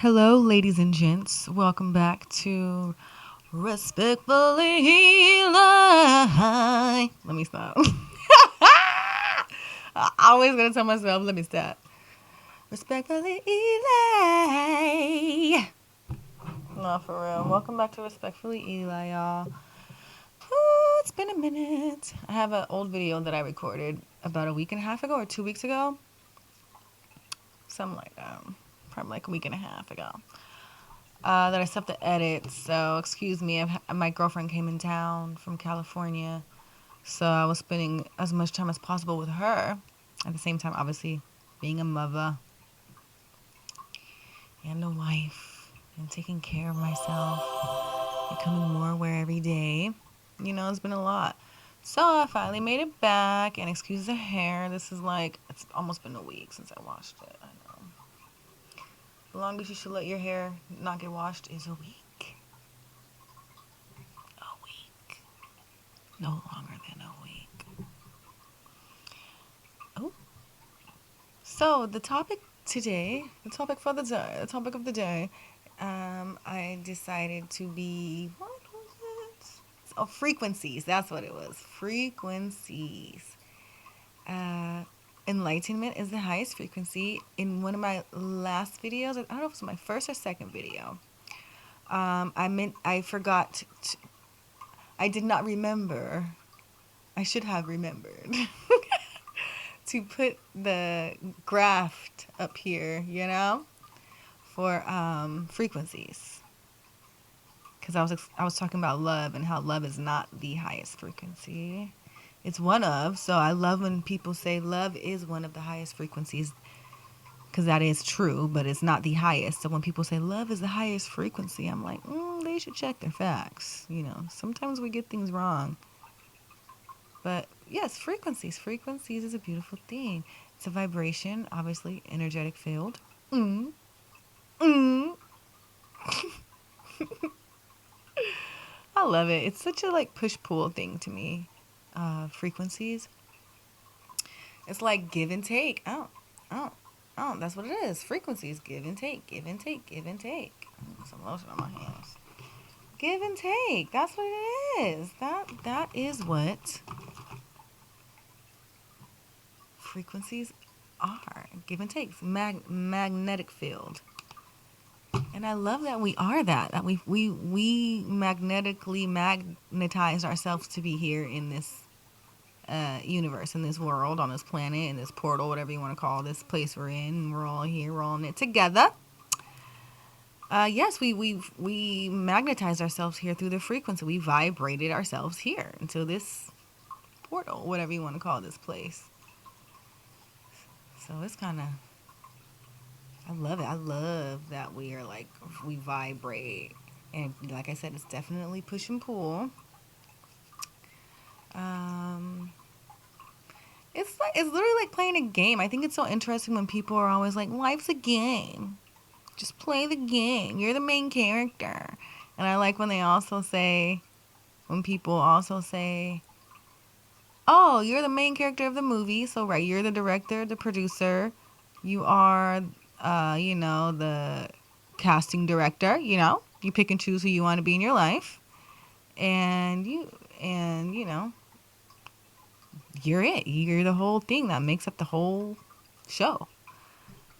Hello, ladies and gents. Welcome back to Respectfully Eli. Let me stop. I always gotta tell myself, let me stop. Respectfully Eli. No, for real. Welcome back to Respectfully Eli, y'all. It's been a minute. I have an old video that I recorded about a week and a half ago or 2 weeks ago. Something like that. Probably like a week and a half ago. That I still have to edit. So excuse me. My girlfriend came in town from California, so I was spending as much time as possible with her. At the same time, obviously, being a mother and a wife and taking care of myself, becoming more aware every day. It's been a lot. So I finally made it back. And excuse the hair. This is it's almost been a week since I washed it. I know. The longest you should let your hair not get washed is a week. A week. No longer than a week. Oh. So the topic today, the topic of the day, I decided to be, what was it? Oh, frequencies. That's what it was. Frequencies. Uh, Enlightenment is the highest frequency. In one of my last videos, I don't know if it was my first or second video, I forgot. I did not remember. I should have remembered to put the graph up here, for frequencies. Because I was talking about love and how love is not the highest frequency. It's one of. So I love when people say love is one of the highest frequencies, because that is true, but it's not the highest. So when people say love is the highest frequency, I'm like, they should check their facts. Sometimes we get things wrong. But yes, frequencies. Frequencies is a beautiful thing. It's a vibration, obviously, energetic field. Mm. Mm. I love it. It's such a push-pull thing to me. Frequencies. It's like give and take. Oh, that's what it is. Frequencies, give and take, give and take, give and take. Some lotion on my hands. Give and take. That's what it is. That is what frequencies are. Give and take. Magnetic field. And I love that we are that we magnetically magnetize ourselves to be here in this universe, in this world, on this planet, in this portal, whatever you want to call this place we're in. And we're all here, we're all in it together. Yes, we magnetize ourselves here through the frequency. We vibrated ourselves here into this portal, whatever you want to call this place. So it's kind of, I love it. I love that we are we vibrate. And like I said, it's definitely push and pull. It's literally like playing a game. I think it's so interesting when people are always like, life's a game. Just play the game. You're the main character. And I like when people also say, oh, you're the main character of the movie. So, right, you're the director, the producer. You are, the casting director, You pick and choose who you want to be in your life. And you're it. You're the whole thing that makes up the whole show.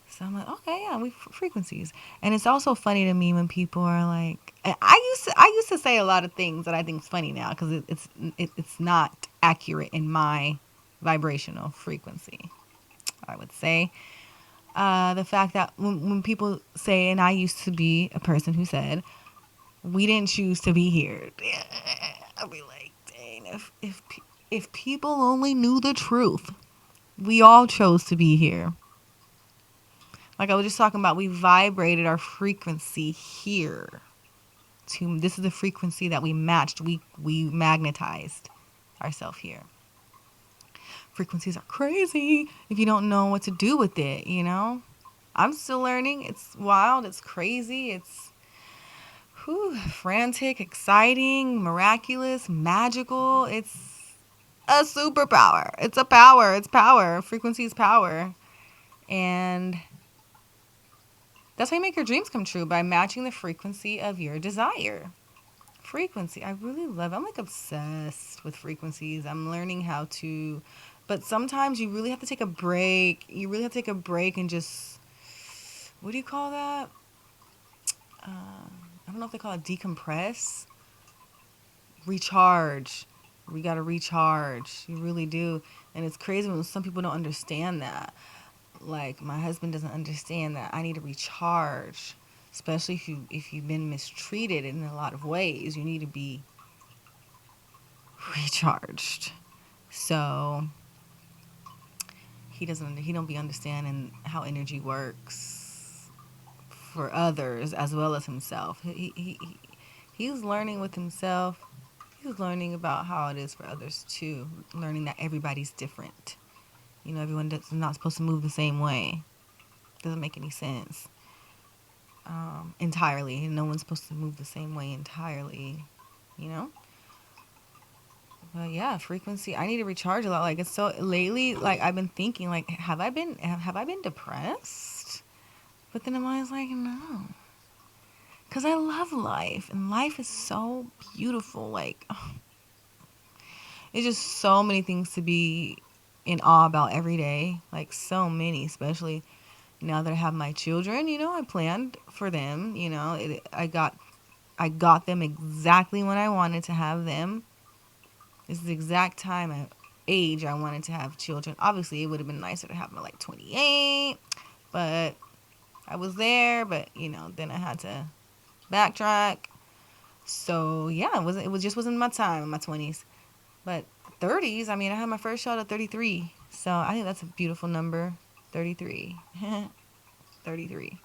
So I'm like, okay, yeah, we frequencies. And it's also funny to me when people are like, I used to say a lot of things that I think is funny now because it's not accurate in my vibrational frequency. I would say the fact that when people say, and I used to be a person who said, we didn't choose to be here. I'll be like, dang, if people only knew the truth, we all chose to be here. Like I was just talking about, we vibrated our frequency here. This is the frequency that we matched. We magnetized ourselves here. Frequencies are crazy if you don't know what to do with it, I'm still learning. It's wild. It's crazy. It's frantic, exciting, miraculous, magical. It's a superpower. It's a power. It's power. Frequency is power. And That's how you make your dreams come true, by matching the frequency of your desire. Frequency. I really love it. I'm like obsessed with frequencies. I'm learning how to, but sometimes you really have to take a break. You really have to take a break and just, what do you call that? I don't know if they call it decompress. Recharge. We got to recharge. You really do. And it's crazy when some people don't understand that. Like my husband doesn't understand that I need to recharge, especially if you've been mistreated in a lot of ways. You need to be recharged. So he don't be understanding how energy works for others as well as himself. He's learning with himself. He's learning about how it is for others too. Learning that everybody's different. You know, everyone is not supposed to move the same way. Doesn't make any sense. Entirely. No one's supposed to move the same way entirely. You know? But yeah, frequency. I need to recharge a lot. Like it's so lately. Like I've been thinking, like, have I been depressed? But then I was like, no, because I love life, and life is so beautiful. Like it's just so many things to be in awe about every day. Like so many, especially now that I have my children. You know, I planned for them. You know, I got them exactly when I wanted to have them. It's the exact time and age I wanted to have children. Obviously, it would have been nicer to have them at like 28, but I was there. But then I had to backtrack. So yeah, it was just wasn't my time in my 20s. But 30s, I mean, I had my first child at 33, so I think that's a beautiful number, 33, 33,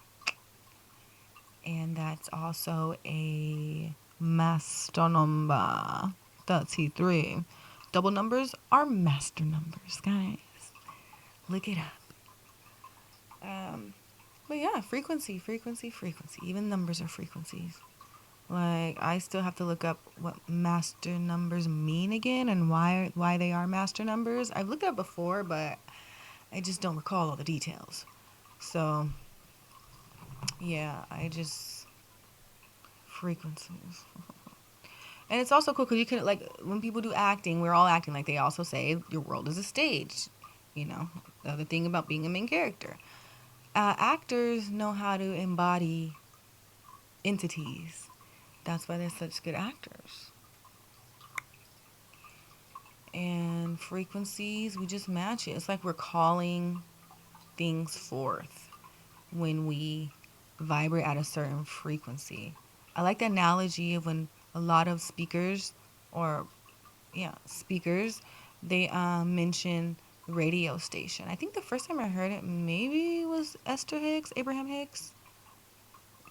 and that's also a master number. 33. Double numbers are master numbers, guys. Look it up. But yeah, frequency, frequency, frequency. Even numbers are frequencies. Like I still have to look up what master numbers mean again and why they are master numbers. I've looked it up before, but I just don't recall all the details. So yeah, I just frequencies. And it's also cool because you can, like, when people do acting, we're all acting. Like they also say, your world is a stage. You know, the other thing about being a main character. Actors know how to embody entities. That's why they're such good actors. And frequencies, we just match it. It's like we're calling things forth when we vibrate at a certain frequency. I like the analogy of when a lot of speakers, or yeah, speakers, they mention radio station. I think the first time I heard it maybe was Esther Hicks, Abraham Hicks.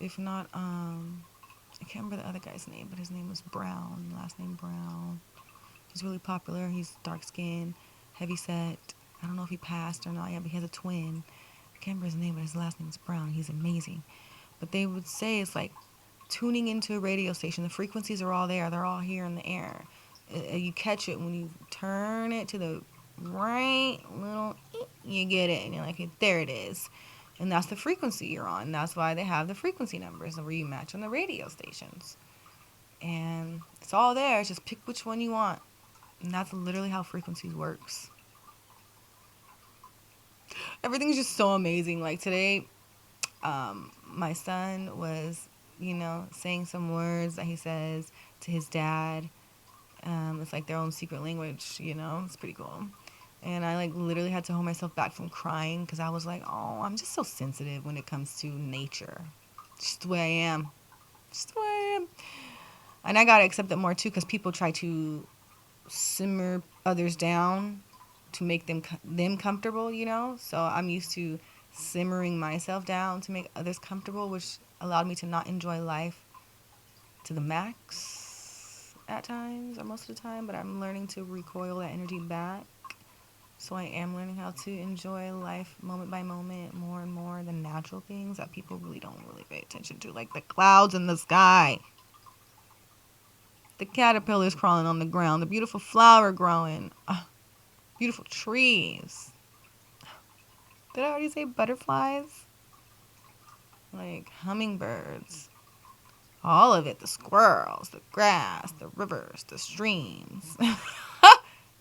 If not, I can't remember the other guy's name, but his name was Brown, last name Brown. He's really popular. He's dark skinned, heavy set. I don't know if he passed or not yet, but he has a twin. I can't remember his name, but his last name is Brown. He's amazing. But they would say it's like tuning into a radio station. The frequencies are all there. They're all here in the air. You catch it when you turn it to the right little, you get it, and you're like, there it is. And that's the frequency you're on. That's why they have the frequency numbers where you match on the radio stations. And it's all there. Just pick which one you want. And that's literally how frequencies works. Everything's just so amazing. Like today, my son was, saying some words that he says to his dad. It's like their own secret language, It's pretty cool. And I like literally had to hold myself back from crying because I was like, oh, I'm just so sensitive when it comes to nature. Just the way I am. Just the way I am. And I got to accept it more too because people try to simmer others down to make them comfortable, So I'm used to simmering myself down to make others comfortable, which allowed me to not enjoy life to the max at times or most of the time. But I'm learning to recoil that energy back. So I am learning how to enjoy life moment by moment more and more, the natural things that people really don't really pay attention to, like the clouds in the sky, the caterpillars crawling on the ground, the beautiful flower growing, beautiful trees. Did I already say butterflies? like hummingbirds, all of it, the squirrels, the grass, the rivers, the streams,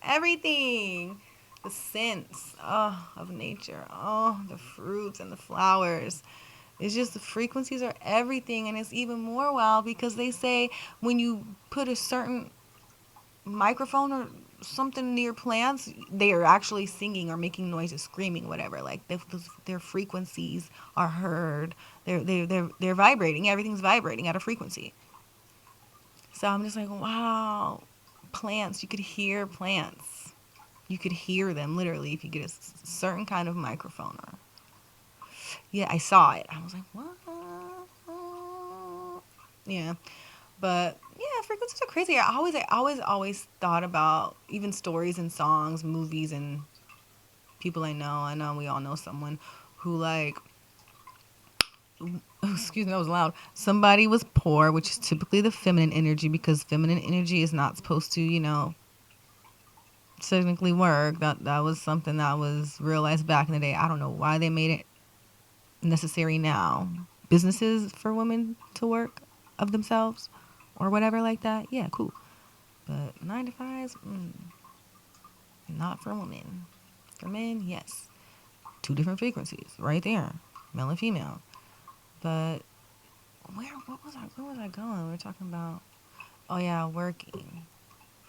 everything, the scents, of nature, the fruits and the flowers. It's just the frequencies are everything, and it's even more wild because they say when you put a certain microphone or something near plants, they are actually singing or making noises, screaming, whatever. Like their frequencies are heard. They're vibrating. Everything's vibrating at a frequency. So I'm just like, wow, plants. You could hear plants. You could hear them literally if you get a certain kind of microphone. Or yeah, I saw it. I was like, what? Yeah. But yeah, frequencies are crazy. I always thought about even stories and songs, movies, and people I know. I know we all know someone who like, excuse me, that was loud. Somebody was poor, which is typically the feminine energy because feminine energy is not supposed to, technically work. That was something that was realized back in the day. I don't know why they made it necessary now. Businesses for women to work of themselves or whatever like that. Yeah, cool. But 9 to 5s, not for women. For men, yes. Two different frequencies right there, male and female. But where was I going? We were talking about, oh yeah, working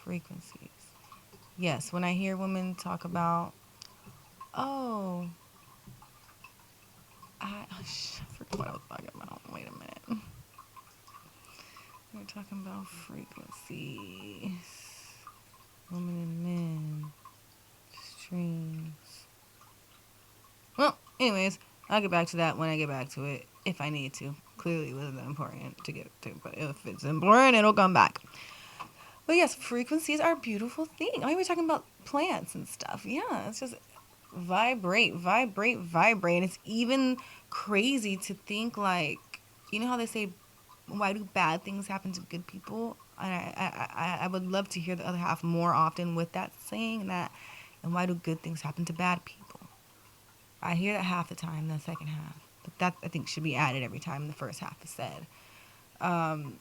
frequencies. Yes, when I hear women talk about, oh, I forgot what I was talking about. Wait a minute. We were talking about frequencies. Women and men. Streams. Well, anyways, I'll get back to that when I get back to it, if I need to. Clearly, it wasn't that important to get to, but if it's important, it'll come back. But yes, frequencies are a beautiful thing. I mean, we're talking about plants and stuff. Yeah, it's just vibrate, vibrate, vibrate. And it's even crazy to think like, you know how they say, why do bad things happen to good people? And I would love to hear the other half more often with that saying that. And why do good things happen to bad people? I hear that half the time, the second half. But that, I think, should be added every time the first half is said. Um,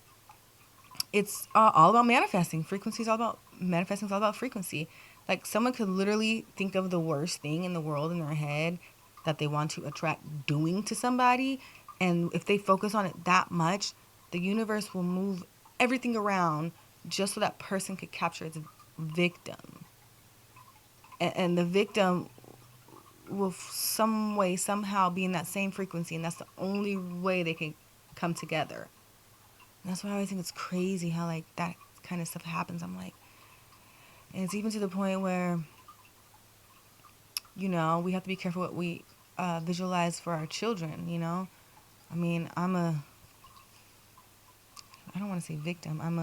it's all about manifesting. Frequency is all about manifesting. Is all about frequency. Like someone could literally think of the worst thing in the world in their head that they want to attract doing to somebody, and if they focus on it that much, the universe will move everything around just so that person could capture its victim, and the victim will some way somehow be in that same frequency, and that's the only way they can come together. And that's why I always think it's crazy how like that kind of stuff happens. I'm like, and it's even to the point where we have to be careful what we visualize for our children. I mean, I don't want to say victim. I'm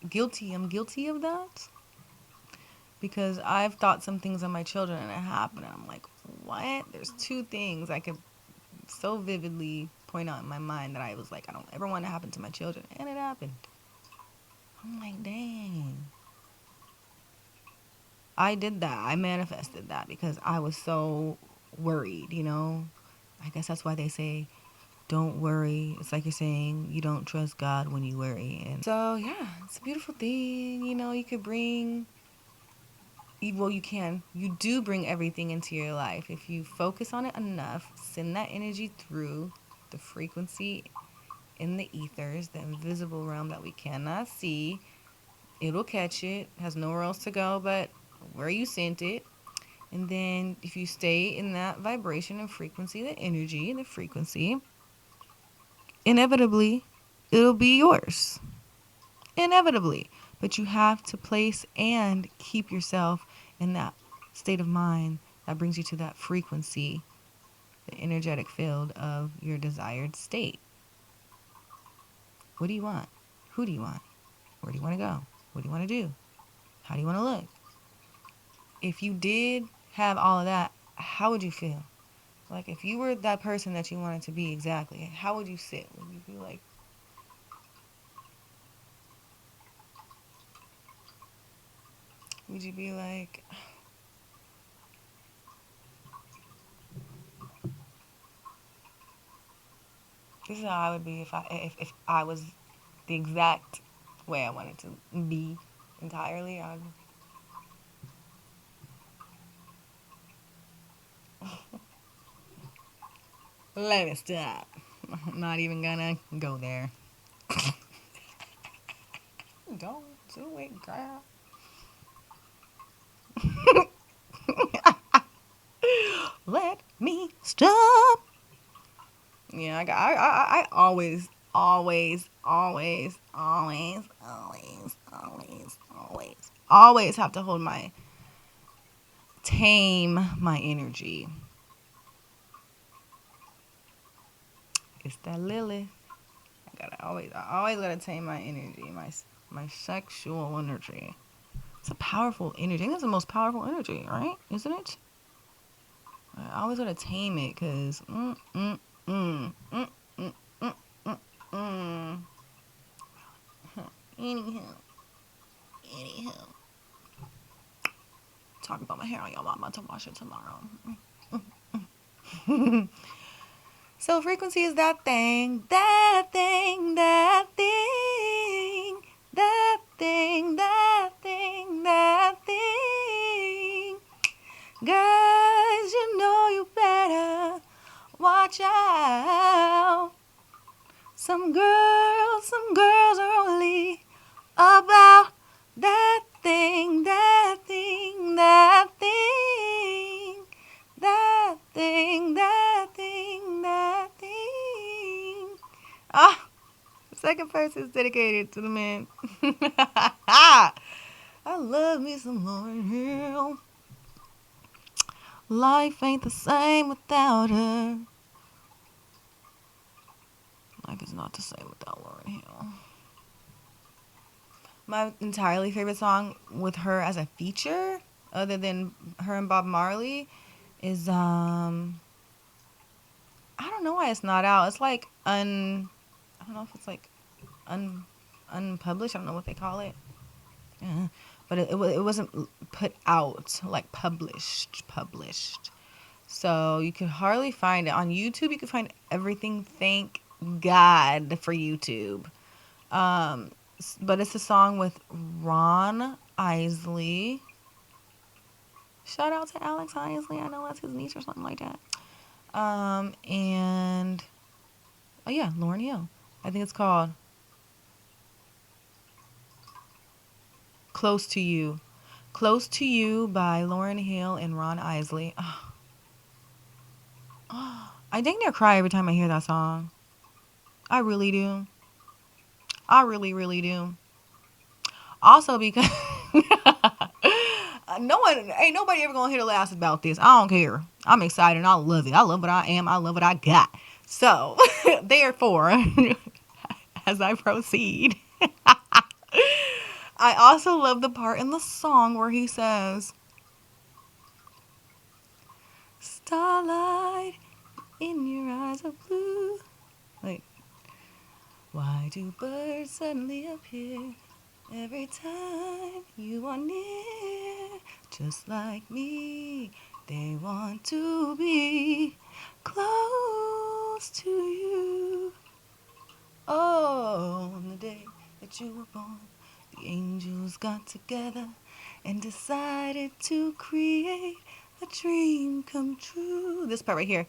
guilty of that because I've thought some things on my children and it happened. And I'm like, what? There's two things I could so vividly point out in my mind that I was like, I don't ever want to happen to my children, and it happened. I'm like, dang. I did that. I manifested that because I was so worried. I guess that's why they say don't worry. It's like you're saying you don't trust God when you worry. And so, yeah, it's a beautiful thing. You could bring, well, you can. You do bring everything into your life. If you focus on it enough, send that energy through the frequency in the ethers, the invisible realm that we cannot see. It'll catch it. Has nowhere else to go but where you sent it. And then if you stay in that vibration and frequency, the energy, the frequency, inevitably, it'll be yours. Inevitably. But you have to place and keep yourself in that state of mind that brings you to that frequency, the energetic field of your desired state. What do you want? Who do you want? Where do you want to go? What do you want to do? How do you want to look? If you did have all of that, how would you feel? Like if you were that person that you wanted to be exactly, how would you sit? Would you be like, would you be like, This is how I would be if I was the exact way I wanted to be entirely. Let me stop. I'm not even gonna go there. Don't do it, girl. Let me stop. Yeah, I always have to hold my tame my energy. It's that Lily. I always gotta tame my energy, my sexual energy. It's a powerful energy. I think it's the most powerful energy, right? Isn't it? I always gotta tame it, cause mm, mm, mm, mm, mm. Anyhow, anyhow. Talking about my hair, y'all. I'm about to wash it tomorrow. So frequency is that thing, that thing, that thing, that thing, that thing, that thing. Guys, you know you better watch out. Some girls are only about that thing, that thing, that thing, that thing, that thing, that thing. Ah, the second verse is dedicated to the men. I love me some Lauryn Hill. Life ain't the same without her. Life is not the same without Lauryn Hill. My entirely favorite song with her as a feature, other than her and Bob Marley, is I don't know why it's not out. It's like I don't know if it's like un unpublished. I don't know what they call it. Yeah. But it wasn't put out like published. So you could hardly find it on YouTube. You could find everything. Thank God for YouTube. Um, but it's a song with Ron Isley. Shout out to Alex Isley. I know that's his niece or something like that. And oh yeah, Lauryn Hill. I think it's called "Close to You." "Close to You" by Lauryn Hill and Ron Isley. I dang near cry every time I hear that song. I really do. I really, really do. Also because no one, ain't nobody ever gonna hear the last about this. I don't care. I'm excited and I love it. I love what I am. I love what I got. So, therefore, as I proceed, I also love the part in the song where he says, "Starlight in your eyes of blue." Like, why do birds suddenly appear every time you are near? Just like me, they want to be close to you. Oh, on the day that you were born, the angels got together and decided to create a dream come true. This part right here.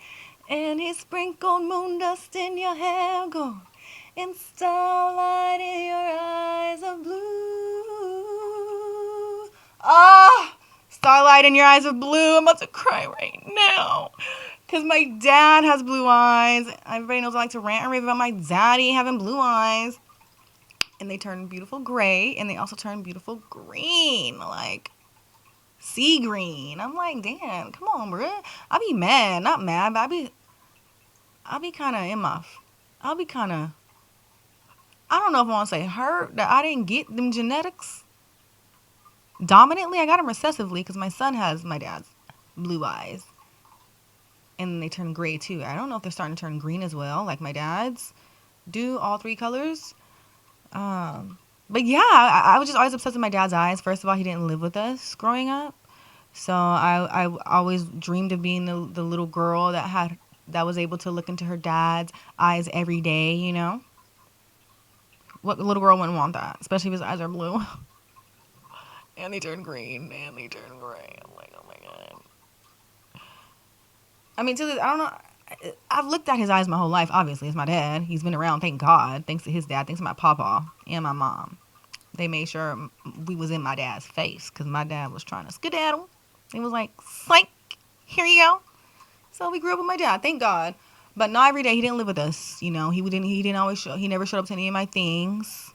And he sprinkled moon dust in your hair gold and starlight in your eyes of blue. Ah, starlight in your eyes of blue. I'm about to cry right now. Because my dad has blue eyes. Everybody knows I like to rant and rave about my daddy having blue eyes. And they turn beautiful gray. And they also turn beautiful green. Like sea green. I'm like, damn, come on, bro. I be mad. Not mad, but I be kind of in my... I'll be kind of... I don't know if I want to say hurt that I didn't get them genetics dominantly. I got them recessively because my son has my dad's blue eyes. And they turn gray too. I don't know if they're starting to turn green as well, like my dad's do, all three colors. But yeah, I was just always obsessed with my dad's eyes. First of all, he didn't live with us growing up. So I always dreamed of being the little girl that had that was able to look into her dad's eyes every day, you know? What little girl wouldn't want that? Especially if his eyes are blue. And they turn green. And they turn gray. I'm like, oh my god. I mean, to this, I don't know. I've looked at his eyes my whole life. Obviously, it's my dad. He's been around, thank God. Thanks to his dad. Thanks to my papa and my mom. They made sure we was in my dad's face because my dad was trying to skedaddle. He was like, psych, here you go. So we grew up with my dad, thank God. But not every day. He didn't live with us. You know, he didn't always show. He never showed up to any of my things.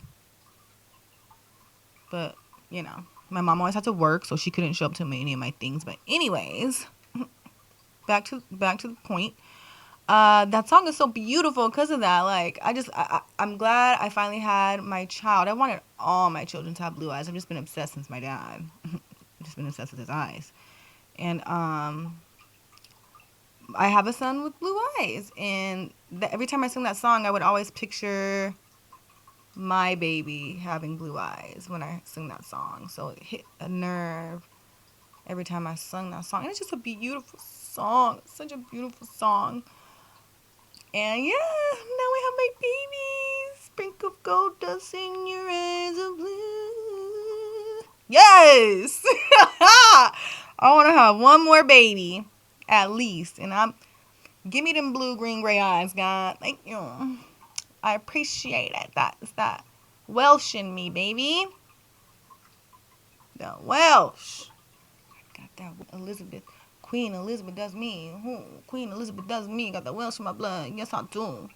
But you know, my mom always had to work, so she couldn't show up to any of my things. But anyways, back to the point. That song is so beautiful because of that. Like, I'm glad I finally had my child. I wanted all my children to have blue eyes. I've just been obsessed since my dad. Just been obsessed with his eyes. And I have a son with blue eyes, and every time I sing that song, I would always picture my baby having blue eyes when I sing that song. So it hit a nerve every time I sung that song. And it's just a beautiful song. It's such a beautiful song. And yeah, now we have my baby. Sprinkle of gold dust in your eyes of blue. Yes! I want to have one more baby, at least. And give me them blue, green, gray eyes, God. Thank you. I appreciate it. That's that Welsh in me, baby. The Welsh. Got that Elizabeth. Queen Elizabeth does me. Queen Elizabeth does me. Got the Welsh in my blood. Yes, I do.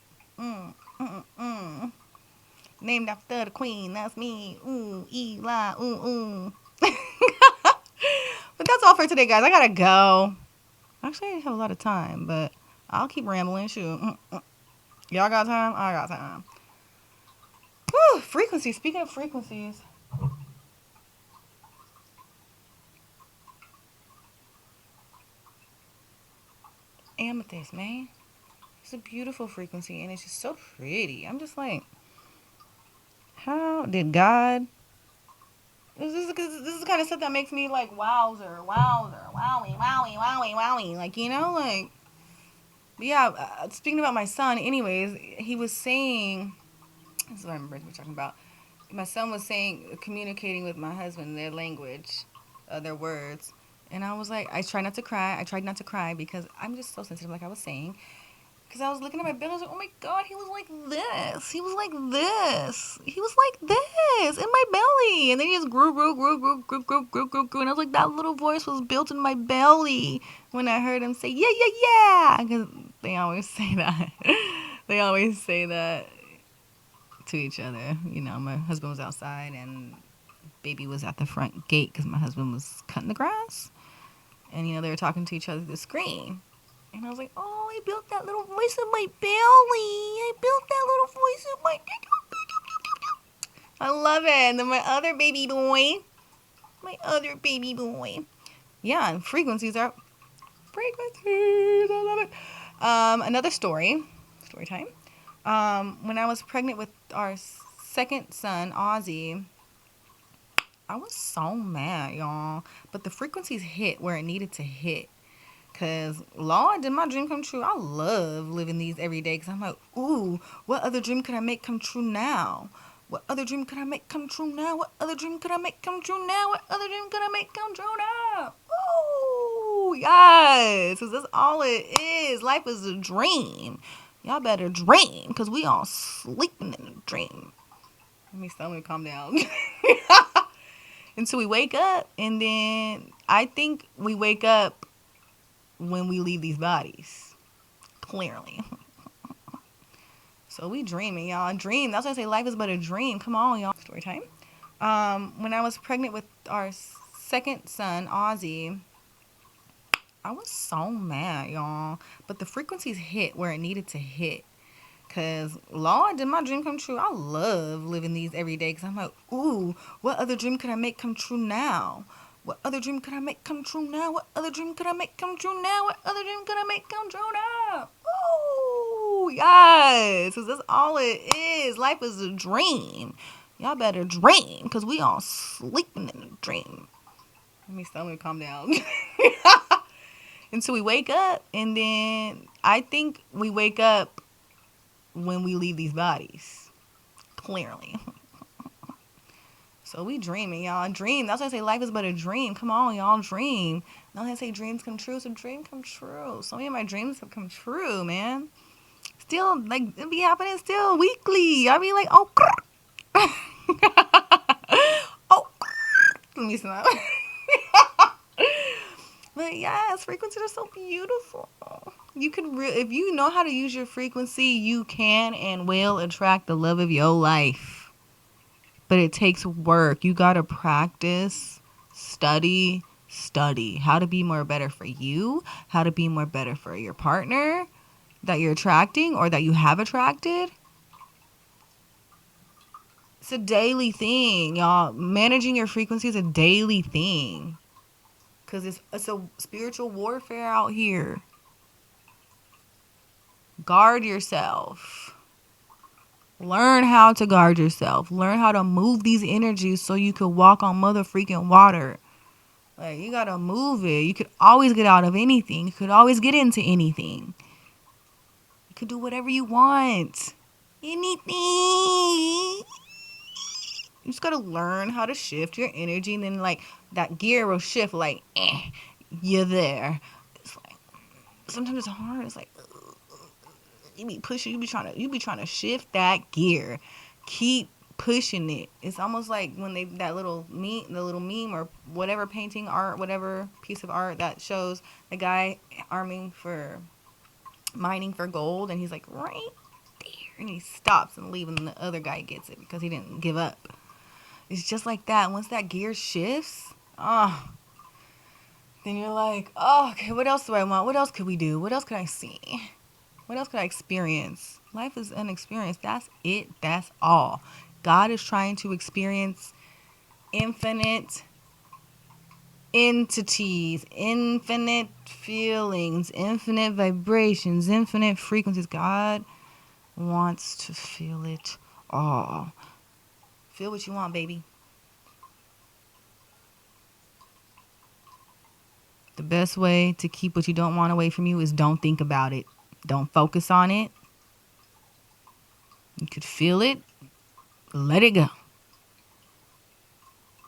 Named after the queen. That's me. Ooh, Eli. Ooh. But that's all for today, guys. I gotta go. Actually, I have a lot of time, but I'll keep rambling. Shoot. Y'all got time? I got time. Whew, frequencies. Speaking of frequencies. Amethyst, man. It's a beautiful frequency, and it's just so pretty. I'm just like, how did God... This is the kind of stuff that makes me like, wowzer, wowie. Like, you know, like... Yeah, speaking about my son, anyways, he was saying... This is what I'm talking about. My son was saying, communicating with my husband, their language, their words. And I was like, I tried not to cry because I'm just so sensitive, like I was saying. Because I was looking at my belly, I was like, oh my God, he was like this. He was like this. He was like this in my belly. And then he just grew. And I was like, that little voice was built in my belly when I heard him say, yeah. Because they always say that. They always say that to each other. You know, my husband was outside and baby was at the front gate because my husband was cutting the grass. And, you know, they were talking to each other through the screen. And I was like, oh, I built that little voice in my belly. I built that little voice in my... I love it. And then my other baby boy. Yeah, and frequencies are... Frequencies. I love it. Another story. Story time. When I was pregnant with our second son, Ozzy, I was so mad, y'all. But the frequencies hit where it needed to hit. Because, Lord, did my dream come true? I love living these every day because I'm like, ooh, what other dream could I make come true now? What other dream could I make come true now? What other dream could I make come true now? What other dream could I make come true now? Ooh, yes. Because that's all it is. Life is a dream. Y'all better dream because we all sleeping in a dream. Let me calm down. Until we wake up. And then I think we wake up when we leave these bodies. Clearly. So we dreaming, y'all. Dream. That's why I say life is but a dream. Come on, y'all. Story time. When I was pregnant with our second son, Ozzy, I was so mad, y'all. But the frequencies hit where it needed to hit. Because, Lord, did my dream come true? I love living these every day because I'm like, ooh, what other dream could I make come true now? What other dream could I make come true now? What other dream could I make come true now? What other dream could I make come true now? Ooh, yes. Because that's all it is. Life is a dream. Y'all better dream because we all sleeping in a dream. Let me calm down. until we wake up. And then I think we wake up when we leave these bodies, clearly. So we dreaming, y'all. Dream. That's why I say life is but a dream. Come on, y'all, dream. Now I say dreams come true, so dream come true. So many of my dreams have come true, man. Still, like, it be happening still weekly. I be like, oh, oh, let me smile. But yes, frequencies are so beautiful. You can, if you know how to use your frequency, you can and will attract the love of your life. But it takes work. You gotta practice, study how to be more better for you, how to be more better for your partner that you're attracting or that you have attracted. It's a daily thing, y'all. Managing your frequency is a daily thing. Because it's a spiritual warfare out here. Guard yourself. Learn how to guard yourself. Learn how to move these energies so you can walk on mother freaking water. Like, you gotta move it. You could always get out of anything. You could always get into anything. You could do whatever you want. Anything. You just gotta learn how to shift your energy, and then like that gear will shift. Like, you're there. It's like sometimes it's hard. It's like you be pushing. You be trying to shift that gear. Keep pushing it. It's almost like when they the little meme or whatever painting art, whatever piece of art that shows the guy mining for gold, and he's like right there, and he stops and leaves, and the other guy gets it because he didn't give up. It's just like that. Once that gear shifts, then you're like, oh, okay, what else do I want? What else could we do? What else could I see? What else could I experience? Life is an experience. That's it. That's all. God is trying to experience infinite entities, infinite feelings, infinite vibrations, infinite frequencies. God wants to feel it all. Feel what you want, baby. The best way to keep what you don't want away from you is don't think about it. Don't focus on it. You could feel it. Let it go.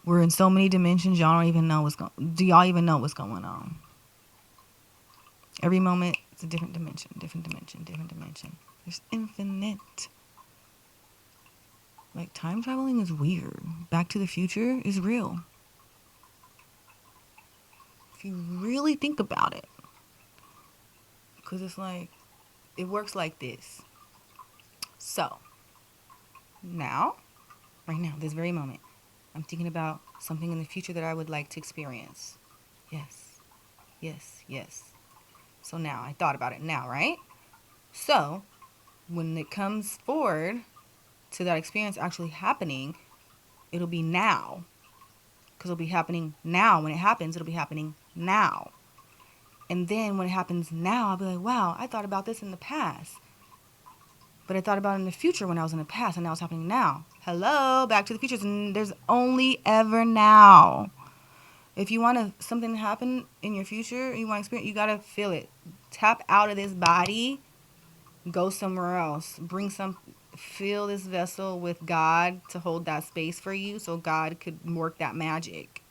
We're in so many dimensions, y'all don't even know what's going on. Do y'all even know what's going on? Every moment, it's a different dimension, different dimension, different dimension. There's infinite. Like, time traveling is weird. Back to the Future is real. If you really think about it. Because it's like, it works like this. So, now, right now, this very moment, I'm thinking about something in the future that I would like to experience. Yes, yes, yes. So now, I thought about it now, right? So, when it comes forward to that experience actually happening, it'll be now. Because it'll be happening now. When it happens, it'll be happening now. And then when it happens now, I'll be like, wow, I thought about this in the past. But I thought about it in the future when I was in the past, and now it's happening now. Hello, Back to the Future. There's only ever now. If you want something to happen in your future, you want to experience, you got to feel it. Tap out of this body, go somewhere else. Fill this vessel with God to hold that space for you so God could work that magic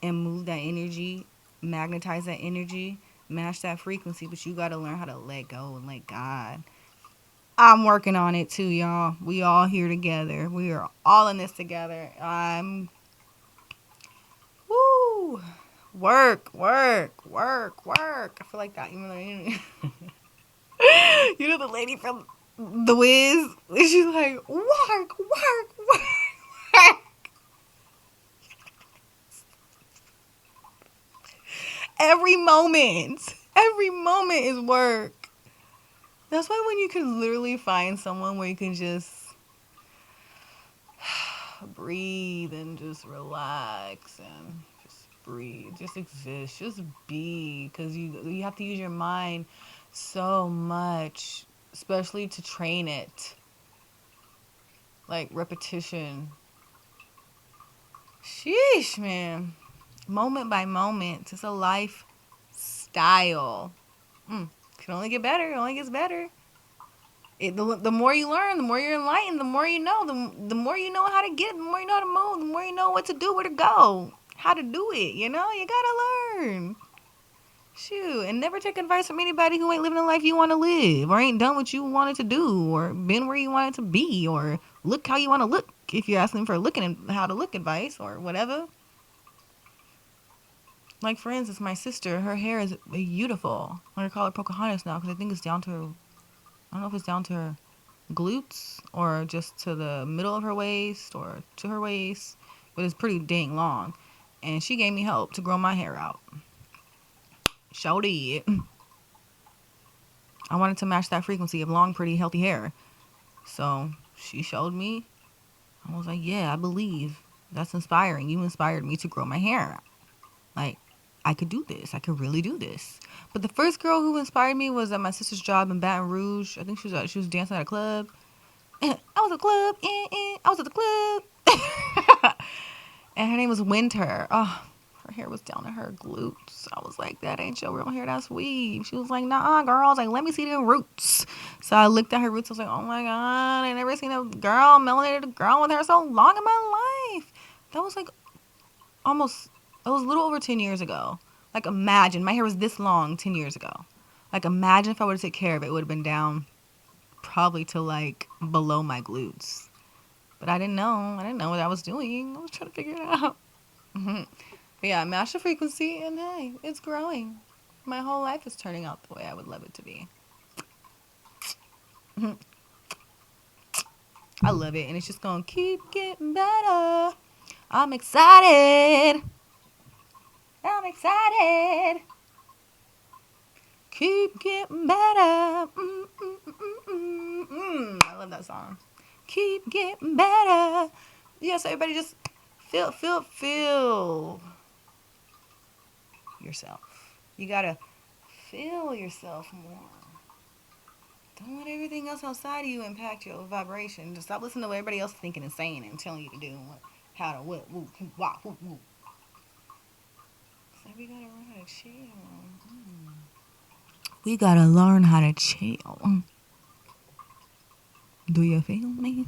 and move that energy, magnetize that energy, match that frequency. But you got to learn how to let go and let God. I'm working on it too, y'all. We all here together. We are all in this together. Woo! Work. I feel like that. You know the lady from The Wiz? She's like, work. Every moment is work. That's why when you can literally find someone where you can just breathe and just relax and just breathe, just exist, just be, because you have to use your mind so much, especially to train it, like repetition. Sheesh, man. Moment by moment, it's a life style. Can only get better. It only gets better. The more you learn, the more you're enlightened, the more you know, the more you know how to get, the more you know how to move, the more you know what to do, where to go, how to do it. You know, you gotta learn. Shoot, and never take advice from anybody who ain't living the life you want to live, or ain't done what you wanted to do, or been where you wanted to be, or look how you want to look. If you're asking for looking and how to look advice or whatever. Like for instance, my sister, her hair is beautiful. I'm gonna call her Pocahontas now because I think it's down to her. I don't know if it's down to her glutes or just to the middle of her waist or to her waist, but it's pretty dang long. And she gave me help to grow my hair out. Sure did. I wanted to match that frequency of long, pretty, healthy hair. So she showed me. I was like, yeah, I believe. That's inspiring. You inspired me to grow my hair out. Like, I could do this. I could really do this. But the first girl who inspired me was at my sister's job in Baton Rouge. I think she was dancing at a club. I was at a club. I was at the club. And her name was Winter. Oh, her hair was down to her glutes. I was like, that ain't your real hair. That's weave. She was like, nah, girl. I was like, let me see them roots. So I looked at her roots. I was like, oh my God. I never seen a girl, melanated girl with hair so long in my life. That was like almost, it was a little over 10 years ago. Like, imagine. My hair was this long 10 years ago. Like, imagine if I would have taken care of it. It would have been down probably to like below my glutes. But I didn't know. I didn't know what I was doing. I was trying to figure it out. But yeah, I matched the frequency, and hey, it's growing. My whole life is turning out the way I would love it to be. I love it, and it's just going to keep getting better. I'm excited. I'm excited. Keep getting better. I love that song. Keep getting better. Yes, everybody just feel yourself. You gotta feel yourself more. Don't let everything else outside of you impact your vibration. Just stop listening to what everybody else is thinking and saying and telling you to do and how to what, woo, wah, woo, woo. So we gotta learn how to chill. We gotta learn how to chill. Do you feel me?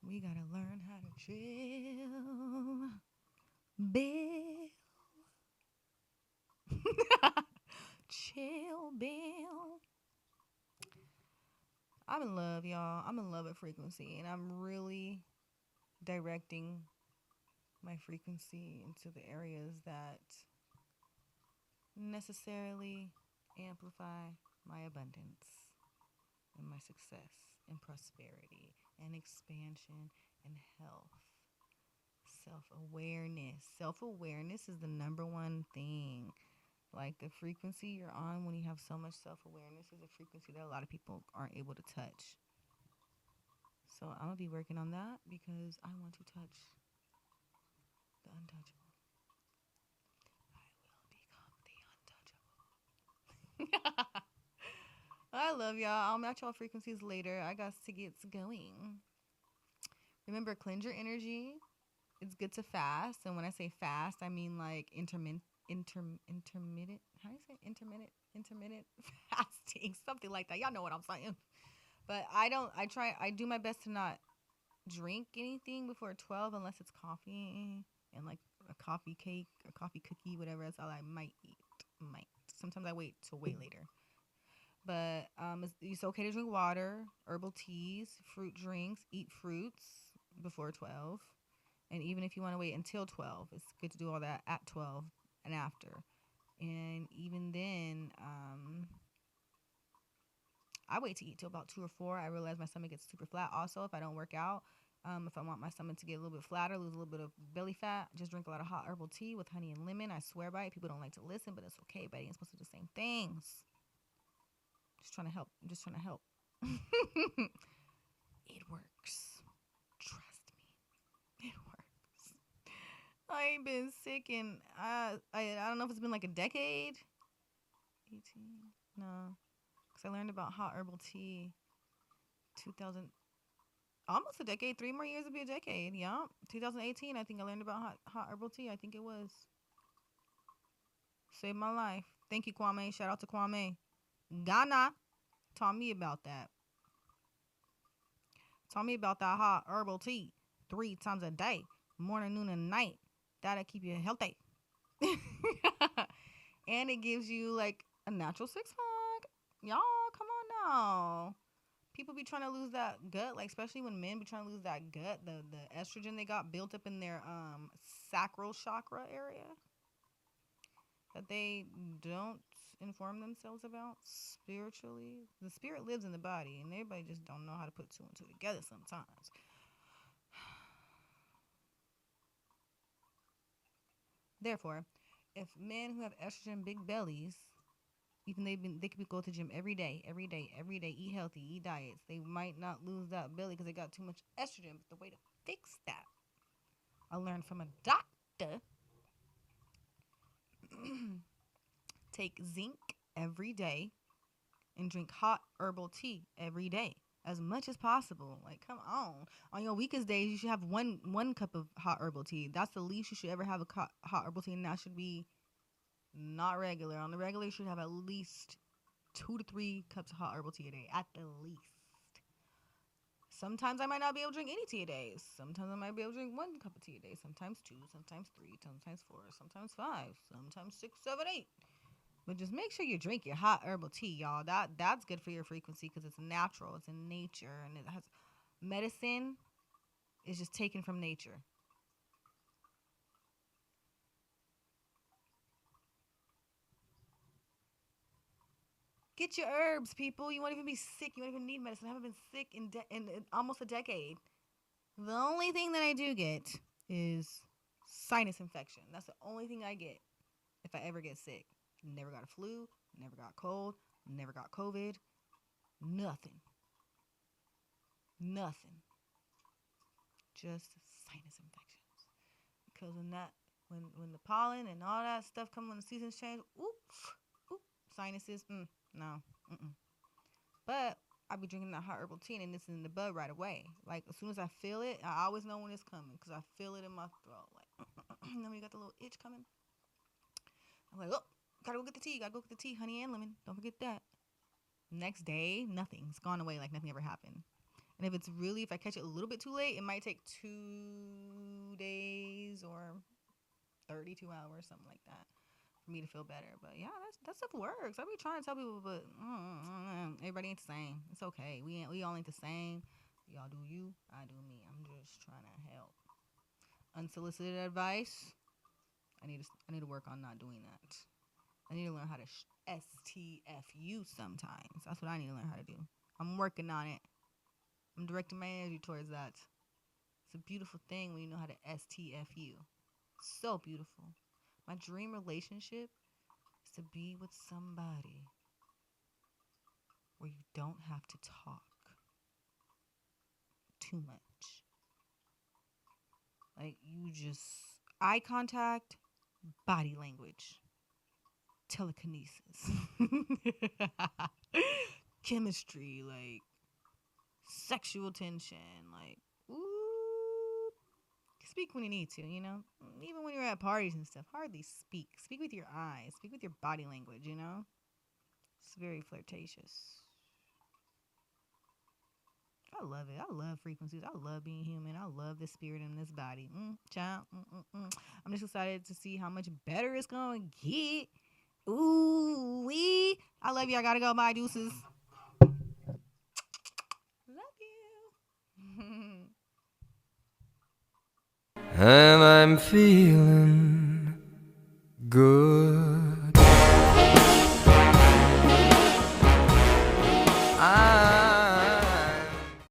We gotta learn how to chill. Bill. Chill, Bill. I'm in love, y'all. I'm in love with frequency, and I'm really directing my frequency into the areas that necessarily amplify my abundance and my success and prosperity and expansion and health. Self-awareness. Self-awareness is the number one thing. Like the frequency you're on when you have so much self-awareness is a frequency that a lot of people aren't able to touch. So I'm going to be working on that because I want to touch the untouchable. I will become the untouchable. I love y'all. I'll match all frequencies later. I got to get going. Remember, cleanse your energy. It's good to fast. And when I say fast, I mean like intermittent. How do you say intermittent fasting? Something like that. Y'all know what I'm saying. But I do my best to not drink anything before 12 unless it's coffee and like a coffee cake, a coffee cookie, whatever. That's all I might eat. Might. Sometimes I wait till way later. But it's okay to drink water, herbal teas, fruit drinks, eat fruits before 12. And even if you want to wait until 12, it's good to do all that at 12 and after. And even then, I wait to eat till about 2 or 4. I realize my stomach gets super flat. Also, if I don't work out, if I want my stomach to get a little bit flatter, lose a little bit of belly fat, just drink a lot of hot herbal tea with honey and lemon. I swear by it. People don't like to listen, but it's okay. Betty ain't supposed to do the same things. Just trying to help. I'm just trying to help. It works. Trust me. It works. I ain't been sick in I don't know if it's been like a decade. 18. No. Cuz I learned about hot herbal tea 2000, almost a decade, 3 more years would be a decade. Yeah. 2018 I think I learned about hot herbal tea. I think it was. Saved my life. Thank you, Kwame. Shout out to Kwame. Ghana taught me about that. Taught me about that hot herbal tea 3 times a day, morning, noon, and night. That'll keep you healthy. And it gives you like a natural six pack. Y'all, come on now. People be trying to lose that gut, like especially when men be trying to lose that gut, the estrogen they got built up in their sacral chakra area that they don't inform themselves about spiritually. The spirit lives in the body, and everybody just don't know how to put two and two together sometimes. Therefore, if men who have estrogen big bellies, even they could go to the gym every day, eat healthy, eat diets, they might not lose that belly because they got too much estrogen. But the way to fix that, I learned from a doctor. Take zinc every day and drink hot herbal tea every day as much as possible. Like, come on your weakest days you should have one cup of hot herbal tea. That's the least you should ever have, a hot herbal tea, and that should be not regular. On the regular you should have at least 2 to 3 cups of hot herbal tea a day, at the least. Sometimes I might not be able to drink any tea a day. Sometimes I might be able to drink 1 cup of tea a day. Sometimes 2, sometimes 3, sometimes 4, sometimes 5, sometimes 6, 7, 8. But just make sure you drink your hot herbal tea, y'all. That's good for your frequency because it's natural. It's in nature, and it has medicine is just taken from nature. Get your herbs, people. You won't even be sick. You won't even need medicine. I haven't been sick in almost a decade. The only thing that I do get is sinus infection. That's the only thing I get if I ever get sick. Never got a flu, never got cold, never got COVID. Nothing. Nothing. Just sinus infections. Because when the pollen and all that stuff come when the seasons change, oop, sinuses, no, But I be drinking that hot herbal tea and it's in the bud right away. Like as soon as I feel it, I always know when it's coming because I feel it in my throat. Like, then you got the little itch coming. I'm like, oh, gotta go get the tea. Gotta go get the tea, honey and lemon. Don't forget that. Next day, nothing. It's gone away like nothing ever happened. And if I catch it a little bit too late, it might take 2 days or 32 hours, something like that, for me to feel better. But yeah, that stuff works. I be trying to tell people, but everybody ain't the same. It's okay. We all ain't the same. Y'all do you, I do me. I'm just trying to help. Unsolicited advice. I need to work on not doing that. I need to learn how to STFU sometimes. That's what I need to learn how to do. I'm working on it. I'm directing my energy towards that. It's a beautiful thing when you know how to STFU. So beautiful. My dream relationship is to be with somebody where you don't have to talk too much. Like you just eye contact, body language, telekinesis, chemistry, like sexual tension, like ooh. Speak when you need to, you know? Even when you're at parties and stuff, hardly speak. Speak with your eyes. Speak with your body language, you know? It's very flirtatious. I love it. I love frequencies. I love being human. I love the spirit in this body. Child. I'm just excited to see how much better it's going to get. Ooh, wee. I love you. I got to go. Bye, deuces. Love you. And I'm feeling good.